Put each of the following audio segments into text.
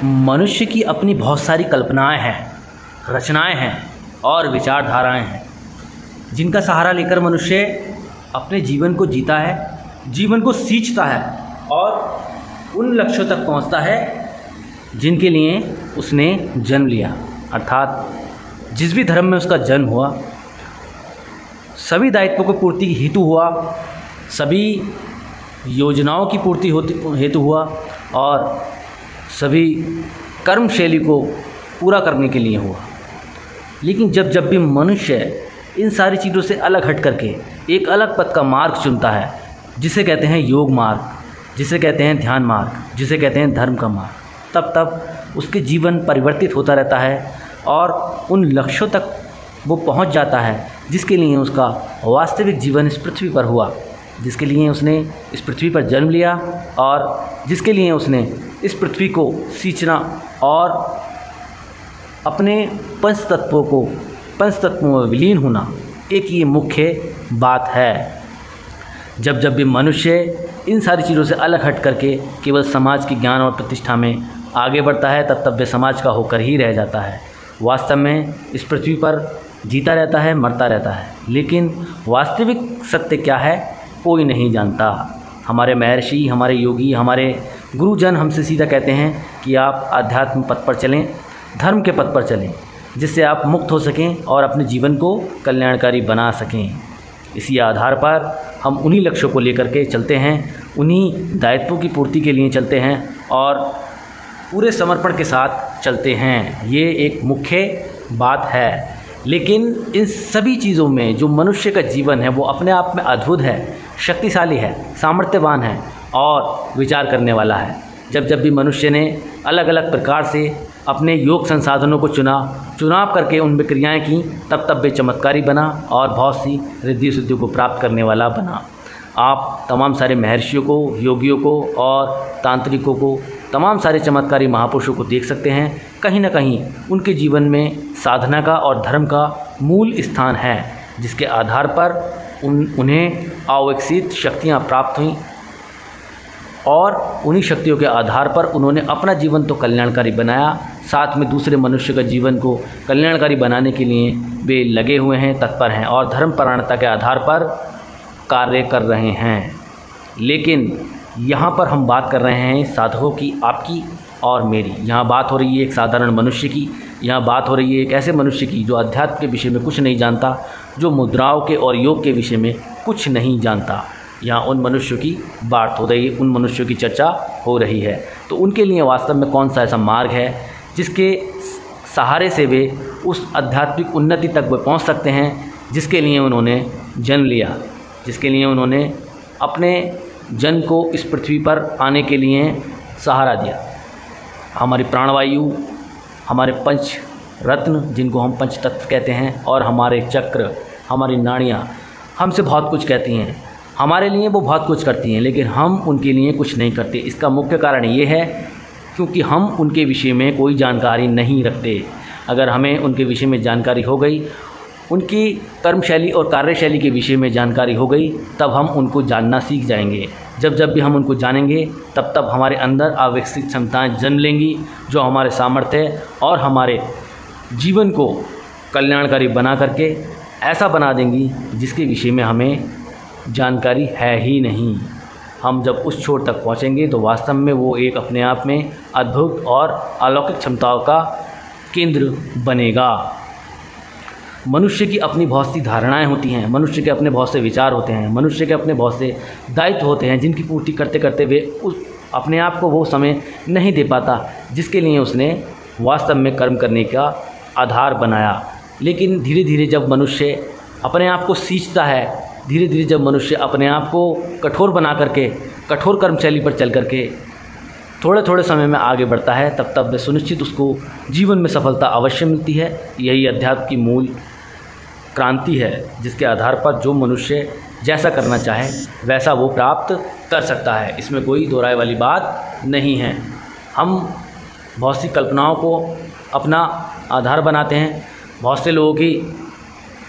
मनुष्य की अपनी बहुत सारी कल्पनाएं हैं, रचनाएं हैं और विचारधाराएं हैं, जिनका सहारा लेकर मनुष्य अपने जीवन को जीता है, जीवन को सींचता है और उन लक्ष्यों तक पहुंचता है जिनके लिए उसने जन्म लिया। अर्थात जिस भी धर्म में उसका जन्म हुआ, सभी दायित्वों की पूर्ति हेतु हुआ, सभी योजनाओं की पूर्ति हेतु हुआ और सभी कर्मशैली को पूरा करने के लिए हुआ। लेकिन जब जब भी मनुष्य इन सारी चीज़ों से अलग हट करके एक अलग पथ का मार्ग चुनता है, जिसे कहते हैं योग मार्ग, जिसे कहते हैं ध्यान मार्ग, जिसे कहते हैं धर्म का मार्ग, तब तब उसके जीवन परिवर्तित होता रहता है और उन लक्ष्यों तक वो पहुंच जाता है जिसके लिए उसका वास्तविक जीवन इस पृथ्वी पर हुआ, जिसके लिए उसने इस पृथ्वी पर जन्म लिया और जिसके लिए उसने इस पृथ्वी को सींचना और अपने पंच तत्वों में विलीन होना, एक ये मुख्य बात है। जब जब भी मनुष्य इन सारी चीज़ों से अलग हट करके केवल समाज के ज्ञान और प्रतिष्ठा में आगे बढ़ता है, तब तब वे समाज का होकर ही रह जाता है। वास्तव में इस पृथ्वी पर जीता रहता है, मरता रहता है, लेकिन वास्तविक सत्य क्या है कोई नहीं जानता। हमारे महर्षि, हमारे योगी, हमारे गुरुजन हमसे सीधा कहते हैं कि आप आध्यात्म पथ पर चलें, धर्म के पथ पर चलें, जिससे आप मुक्त हो सकें और अपने जीवन को कल्याणकारी बना सकें। इसी आधार पर हम उन्हीं लक्ष्यों को लेकर के चलते हैं, उन्हीं दायित्वों की पूर्ति के लिए चलते हैं और पूरे समर्पण के साथ चलते हैं। ये एक मुख्य बात है। लेकिन इन सभी चीज़ों में जो मनुष्य का जीवन है वो अपने आप में अद्भुत है, शक्तिशाली है, सामर्थ्यवान है और विचार करने वाला है। जब जब भी मनुष्य ने अलग अलग प्रकार से अपने योग संसाधनों को चुनाव करके उनमें क्रियाएं की, तब तब वे चमत्कारी बना और बहुत सी रिद्धि सिद्धियों को प्राप्त करने वाला बना। आप तमाम सारे महर्षियों को, योगियों को और तांत्रिकों को, तमाम सारे चमत्कारी महापुरुषों को देख सकते हैं। कहीं ना कहीं उनके जीवन में साधना का और धर्म का मूल स्थान है, जिसके आधार पर उन्हें अविकसित शक्तियाँ प्राप्त हुईं और उन्हीं शक्तियों के आधार पर उन्होंने अपना जीवन तो कल्याणकारी बनाया, साथ में दूसरे मनुष्य का जीवन को कल्याणकारी बनाने के लिए वे लगे हुए हैं, तत्पर हैं और धर्मपरायणता के आधार पर कार्य कर रहे हैं। लेकिन यहाँ पर हम बात कर रहे हैं साधकों की, आपकी और मेरी। यहाँ बात हो रही है एक साधारण मनुष्य की, यहाँ बात हो रही है एक ऐसे मनुष्य की जो अध्यात्म के विषय में कुछ नहीं जानता, जो मुद्राओं के और योग के विषय में कुछ नहीं जानता। यहाँ उन मनुष्यों की बात हो रही है, उन मनुष्यों की चर्चा हो रही है। तो उनके लिए वास्तव में कौन सा ऐसा मार्ग है जिसके सहारे से वे उस आध्यात्मिक उन्नति तक वे पहुँच सकते हैं जिसके लिए उन्होंने जन्म लिया, जिसके लिए उन्होंने अपने जन्म को इस पृथ्वी पर आने के लिए सहारा दिया। हमारी प्राणवायु, हमारे पंच रत्न जिनको हम पंच तत्व कहते हैं, और हमारे चक्र, हमारी नाड़ियाँ हमसे बहुत कुछ कहती हैं, हमारे लिए वो बहुत कुछ करती हैं, लेकिन हम उनके लिए कुछ नहीं करते। इसका मुख्य कारण ये है क्योंकि हम उनके विषय में कोई जानकारी नहीं रखते। अगर हमें उनके विषय में जानकारी हो गई, उनकी कर्मशैली और कार्यशैली के विषय में जानकारी हो गई, तब हम उनको जानना सीख जाएंगे। जब जब भी हम उनको जानेंगे, तब तब हमारे अंदर अविकसित क्षमताएं जन्म लेंगी, जो हमारे सामर्थ्य और हमारे जीवन को कल्याणकारी बना करके ऐसा बना देंगी जिसके विषय में हमें जानकारी है ही नहीं। हम जब उस छोर तक पहुंचेंगे तो वास्तव में वो एक अपने आप में अद्भुत और अलौकिक क्षमताओं का केंद्र बनेगा। मनुष्य की अपनी बहुत सी धारणाएं होती हैं, मनुष्य के अपने बहुत से विचार होते हैं, मनुष्य के अपने बहुत से दायित्व होते हैं, जिनकी पूर्ति करते करते वे उस अपने आप को वो समय नहीं दे पाता जिसके लिए उसने वास्तव में कर्म करने का आधार बनाया। लेकिन धीरे धीरे जब मनुष्य अपने आप को सींचता है, धीरे धीरे जब मनुष्य अपने आप को कठोर बना करके, कठोर कर्मशैली पर चल करके थोड़े थोड़े समय में आगे बढ़ता है, तब तब सुनिश्चित उसको जीवन में सफलता अवश्य मिलती है। यही अध्यात्म की मूल क्रांति है, जिसके आधार पर जो मनुष्य जैसा करना चाहे वैसा वो प्राप्त कर सकता है। इसमें कोई दो राय वाली बात नहीं है। हम बहुत सी कल्पनाओं को अपना आधार बनाते हैं, बहुत से लोगों की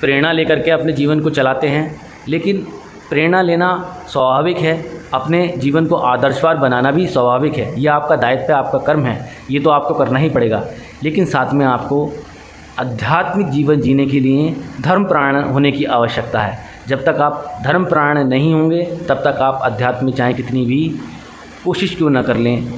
प्रेरणा लेकर के अपने जीवन को चलाते हैं, लेकिन प्रेरणा लेना स्वाभाविक है, अपने जीवन को आदर्शवान बनाना भी स्वाभाविक है। यह आपका दायित्व है, आपका कर्म है, ये तो आपको करना ही पड़ेगा। लेकिन साथ में आपको आध्यात्मिक जीवन जीने के लिए धर्मपरायण होने की आवश्यकता है। जब तक आप धर्मपरायण नहीं होंगे तब तक आप अध्यात्म में चाहे कितनी भी कोशिश क्यों ना कर लें,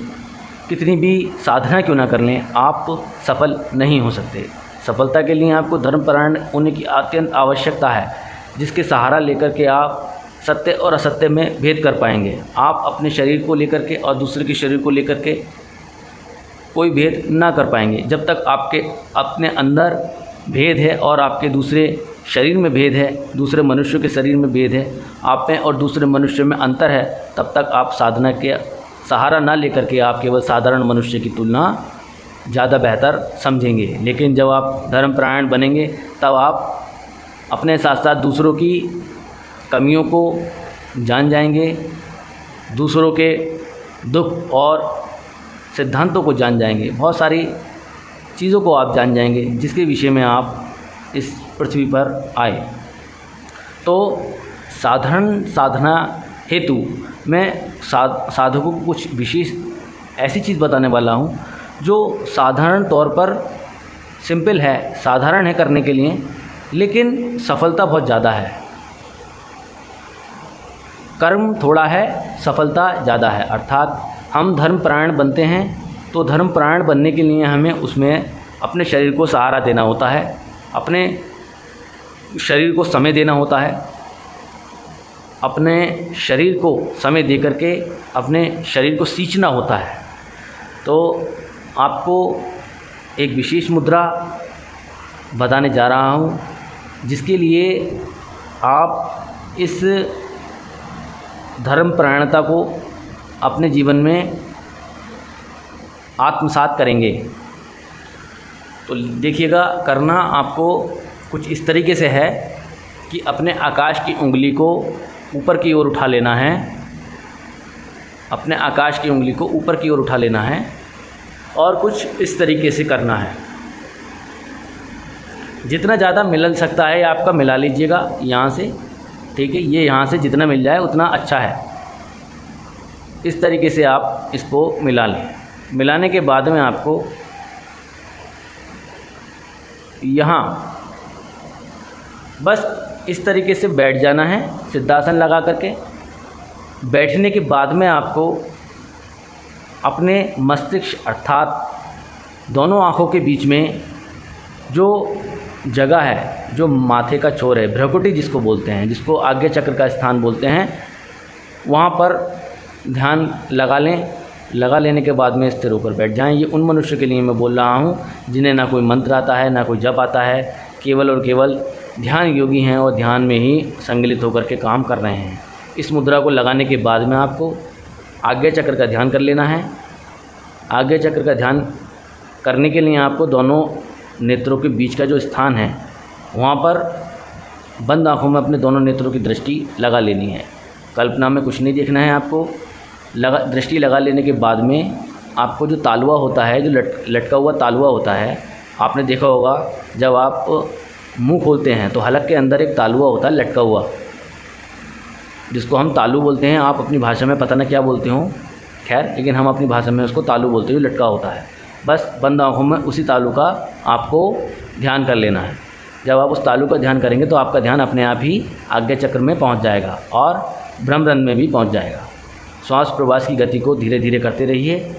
कितनी भी साधना क्यों ना कर लें, आप सफल नहीं हो सकते। सफलता के लिए आपको धर्मपरायण होने की अत्यंत आवश्यकता है, जिसके सहारा लेकर के आप सत्य और असत्य में भेद कर पाएंगे। आप अपने शरीर को लेकर के और दूसरे के शरीर को लेकर के कोई भेद ना कर पाएंगे। जब तक आपके अपने अंदर भेद है और आपके दूसरे शरीर में भेद है, दूसरे मनुष्य के शरीर में भेद है, आप में और दूसरे मनुष्य में अंतर है, तब तक आप साधना के सहारा ना लेकर के आप केवल साधारण मनुष्य की तुलना ज़्यादा बेहतर समझेंगे। लेकिन जब आप धर्मपरायण बनेंगे तब आप अपने साथ साथ दूसरों की कमियों को जान जाएंगे, दूसरों के दुख और सिद्धांतों को जान जाएंगे, बहुत सारी चीज़ों को आप जान जाएंगे जिसके विषय में आप इस पृथ्वी पर आए। तो साधारण साधना हेतु मैं साधकों को कुछ विशेष ऐसी चीज़ बताने वाला हूँ जो साधारण तौर पर सिंपल है, साधारण है करने के लिए, लेकिन सफलता बहुत ज़्यादा है। कर्म थोड़ा है, सफलता ज़्यादा है। अर्थात हम धर्मपरायण बनते हैं तो धर्मपरायण बनने के लिए हमें उसमें अपने शरीर को सहारा देना होता है, अपने शरीर को समय देना होता है, अपने शरीर को समय दे करके अपने शरीर को सींचना होता है। तो आपको एक विशेष मुद्रा बताने जा रहा हूँ, जिसके लिए आप इस धर्मपरायणता को अपने जीवन में आत्मसात करेंगे। तो देखिएगा, करना आपको कुछ इस तरीके से है कि अपने आकाश की उंगली को ऊपर की ओर उठा लेना है, अपने आकाश की उंगली को ऊपर की ओर उठा लेना है और कुछ इस तरीके से करना है। जितना ज़्यादा मिल सकता है आपका मिला लीजिएगा यहाँ से, ठीक है। ये यहाँ से जितना मिल जाए उतना अच्छा है। इस तरीके से आप इसको मिला लें। मिलाने के बाद में आपको यहाँ बस इस तरीके से बैठ जाना है, सिद्धासन लगा करके। बैठने के बाद में आपको अपने मस्तिष्क अर्थात दोनों आँखों के बीच में जो जगह है, जो माथे का छोर है, भ्रकुटी जिसको बोलते हैं, जिसको आज्ञा चक्र का स्थान बोलते हैं, वहाँ पर ध्यान लगा लें। लगा लेने के बाद में स्थिर होकर बैठ जाएं। ये उन मनुष्य के लिए मैं बोल रहा हूँ जिन्हें ना कोई मंत्र आता है, ना कोई जप आता है, केवल और केवल ध्यान योगी हैं और ध्यान में ही संगलित होकर के काम कर रहे हैं। इस मुद्रा को लगाने के बाद में आपको आज्ञा चक्र का ध्यान कर लेना है। आज्ञा चक्र का ध्यान करने के लिए आपको दोनों नेत्रों के बीच का जो स्थान है, वहाँ पर बंद आँखों में अपने दोनों नेत्रों की दृष्टि लगा लेनी है। कल्पना में कुछ नहीं देखना है आपको। दृष्टि लगा लेने के बाद में आपको जो तालुआ होता है, जो लटका हुआ तालुआ होता है, आपने देखा होगा जब आप मुंह खोलते हैं तो हलक के अंदर एक तालुआ होता है लटका हुआ, जिसको हम तालू बोलते हैं। आप अपनी भाषा में पता न क्या बोलते हो, खैर, लेकिन हम अपनी भाषा में उसको तालू बोलते हैं, लटका होता है। बस बंद आँखों में उसी तालू का आपको ध्यान कर लेना है। जब आप उस तालू का ध्यान करेंगे तो आपका ध्यान अपने आप ही आज्ञा चक्र में पहुंच जाएगा और ब्रह्मरंध्र में भी पहुंच जाएगा। श्वास प्रश्वास की गति को धीरे धीरे करते रहिए,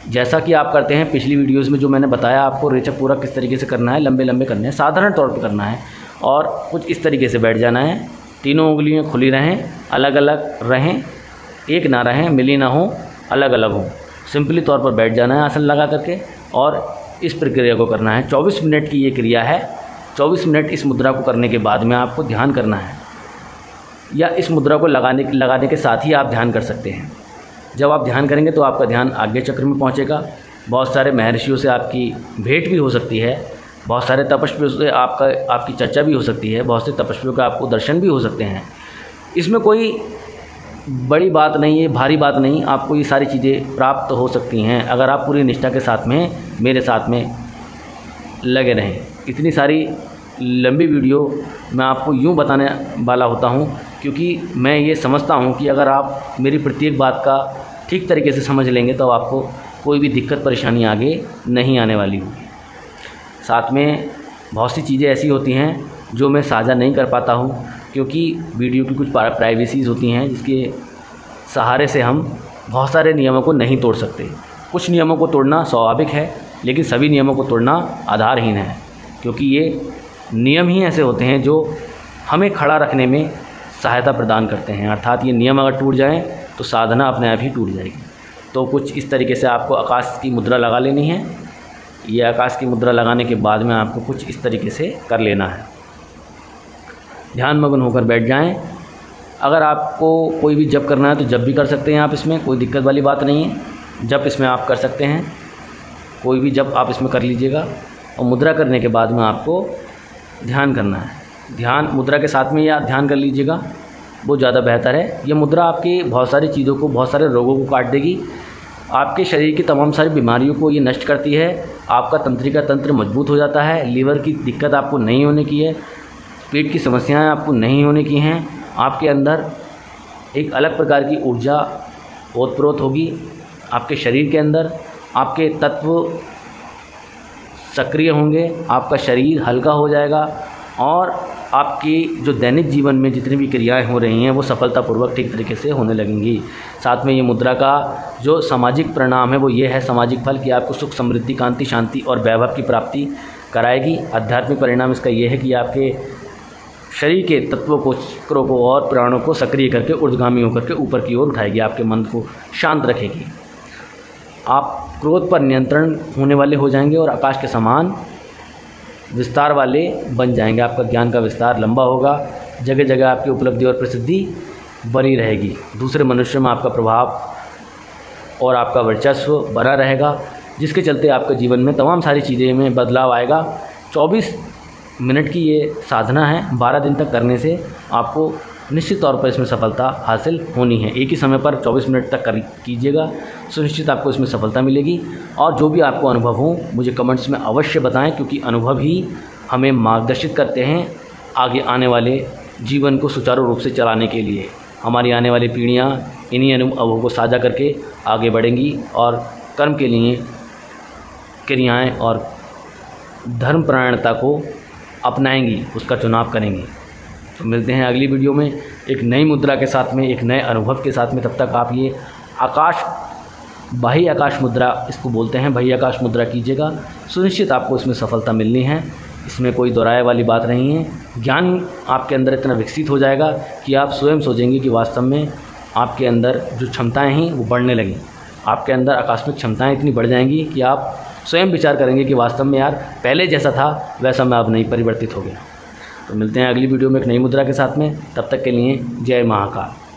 जैसा कि आप करते हैं पिछली वीडियोस में जो मैंने बताया आपको। रेचक पूरा किस तरीके से करना है, लंबे लंबे करने हैं, साधारण तौर पर करना है और कुछ इस तरीके से बैठ जाना है। तीनों उंगलियां खुली रहें, अलग अलग रहें, एक ना रहें, मिली ना हो, अलग अलग हो। सिंपली तौर पर बैठ जाना है आसन लगा करके और इस प्रक्रिया को करना है। 24 मिनट की ये क्रिया है। 24 मिनट इस मुद्रा को करने के बाद में आपको ध्यान करना है, या इस मुद्रा को लगाने के साथ ही आप ध्यान कर सकते हैं। जब आप ध्यान करेंगे तो आपका ध्यान आज्ञा चक्र में पहुंचेगा। बहुत सारे महर्षियों से आपकी भेंट भी हो सकती है, बहुत सारे तपस्वियों से आपकी चर्चा भी हो सकती है, बहुत से तपस्वियों का आपको दर्शन भी हो सकते हैं। इसमें कोई बड़ी बात नहीं है, भारी बात नहीं, आपको ये सारी चीज़ें प्राप्त हो सकती हैं अगर आप पूरी निष्ठा के साथ में मेरे साथ में लगे रहें। इतनी सारी लंबी वीडियो मैं आपको यूँ बताने वाला होता हूँ क्योंकि मैं ये समझता हूँ कि अगर आप मेरी प्रत्येक बात का ठीक तरीके से समझ लेंगे तो आपको कोई भी दिक्कत परेशानी आगे नहीं आने वाली होगी। साथ में बहुत सी चीज़ें ऐसी होती हैं जो मैं साझा नहीं कर पाता हूँ, क्योंकि वीडियो की कुछ प्राइवेसीज़ होती हैं जिसके सहारे से हम बहुत सारे नियमों को नहीं तोड़ सकते। कुछ नियमों को तोड़ना स्वाभाविक है, लेकिन सभी नियमों को तोड़ना आधारहीन है, क्योंकि ये नियम ही ऐसे होते हैं जो हमें खड़ा रखने में सहायता प्रदान करते हैं। अर्थात ये नियम अगर टूट जाएं तो साधना अपने आप ही टूट जाएगी। तो कुछ इस तरीके से आपको आकाश की मुद्रा लगा लेनी है। ये आकाश की मुद्रा लगाने के बाद में आपको कुछ इस तरीके से कर लेना है। ध्यान मग्न होकर बैठ जाएं। अगर आपको कोई भी जप करना है तो जप भी कर सकते हैं आप, इसमें कोई दिक्कत वाली बात नहीं है। जप इसमें आप कर सकते हैं, कोई भी जप आप इसमें कर लीजिएगा। और मुद्रा करने के बाद में आपको ध्यान करना है। ध्यान मुद्रा के साथ में या ध्यान कर लीजिएगा, वो ज़्यादा बेहतर है। ये मुद्रा आपकी बहुत सारी चीज़ों को, बहुत सारे रोगों को काट देगी। आपके शरीर की तमाम सारी बीमारियों को ये नष्ट करती है। आपका तंत्रिका तंत्र मजबूत हो जाता है। लीवर की दिक्कत आपको नहीं होने की है, पेट की समस्याएं आपको नहीं होने की हैं। आपके अंदर एक अलग प्रकार की ऊर्जा ओतप्रोत होगी। आपके शरीर के अंदर आपके तत्व सक्रिय होंगे, आपका शरीर हल्का हो जाएगा और आपकी जो दैनिक जीवन में जितनी भी क्रियाएं हो रही हैं वो सफलतापूर्वक ठीक तरीके से होने लगेंगी। साथ में ये मुद्रा का जो सामाजिक परिणाम है वो ये है, सामाजिक फल, कि आपको सुख, समृद्धि, कांति, शांति और वैभव की प्राप्ति कराएगी। आध्यात्मिक परिणाम इसका ये है कि आपके शरीर के तत्वों को, चक्रों को और प्राणों को सक्रिय करके ऊर्ध्वगामी होकर के ऊपर की ओर उठाएगी। आपके मन को शांत रखेगी। आप क्रोध पर नियंत्रण होने वाले हो जाएंगे और आकाश के समान विस्तार वाले बन जाएंगे। आपका ज्ञान का विस्तार लंबा होगा। जगह जगह आपकी उपलब्धि और प्रसिद्धि बनी रहेगी। दूसरे मनुष्यों में आपका प्रभाव और आपका वर्चस्व बना रहेगा, जिसके चलते आपके जीवन में तमाम सारी चीज़ें में बदलाव आएगा। 24 मिनट की ये साधना है। 12 दिन तक करने से आपको निश्चित तौर पर इसमें सफलता हासिल होनी है। एक ही समय पर 24 मिनट तक कीजिएगा, सुनिश्चित आपको इसमें सफलता मिलेगी। और जो भी आपको अनुभव हो मुझे कमेंट्स में अवश्य बताएं, क्योंकि अनुभव ही हमें मार्गदर्शित करते हैं आगे आने वाले जीवन को सुचारू रूप से चलाने के लिए। हमारी आने वाली पीढ़ियाँ इन्हीं अनुभवों को साझा करके आगे बढ़ेंगी और कर्म के लिए क्रियाएँ और धर्मपरायणता को अपनाएंगी, उसका चुनाव करेंगी। तो मिलते हैं अगली वीडियो में एक नई मुद्रा के साथ में, एक नए अनुभव के साथ में। तब तक आप ये बाह्य आकाश मुद्रा इसको बोलते हैं, बाह्य आकाश मुद्रा कीजिएगा। सुनिश्चित आपको इसमें सफलता मिलनी है, इसमें कोई दोहराए वाली बात नहीं है। ज्ञान आपके अंदर इतना विकसित हो जाएगा कि आप स्वयं सोचेंगे कि वास्तव में आपके अंदर जो क्षमताएँ हैं वो बढ़ने लगें। आपके अंदर आकस्मिक क्षमताएँ इतनी बढ़ जाएंगी कि आप स्वयं विचार करेंगे कि वास्तव में यार पहले जैसा था वैसा मैं अब नहीं परिवर्तित हो गया। तो मिलते हैं अगली वीडियो में एक नई मुद्रा के साथ में। तब तक के लिए जय महाकाल।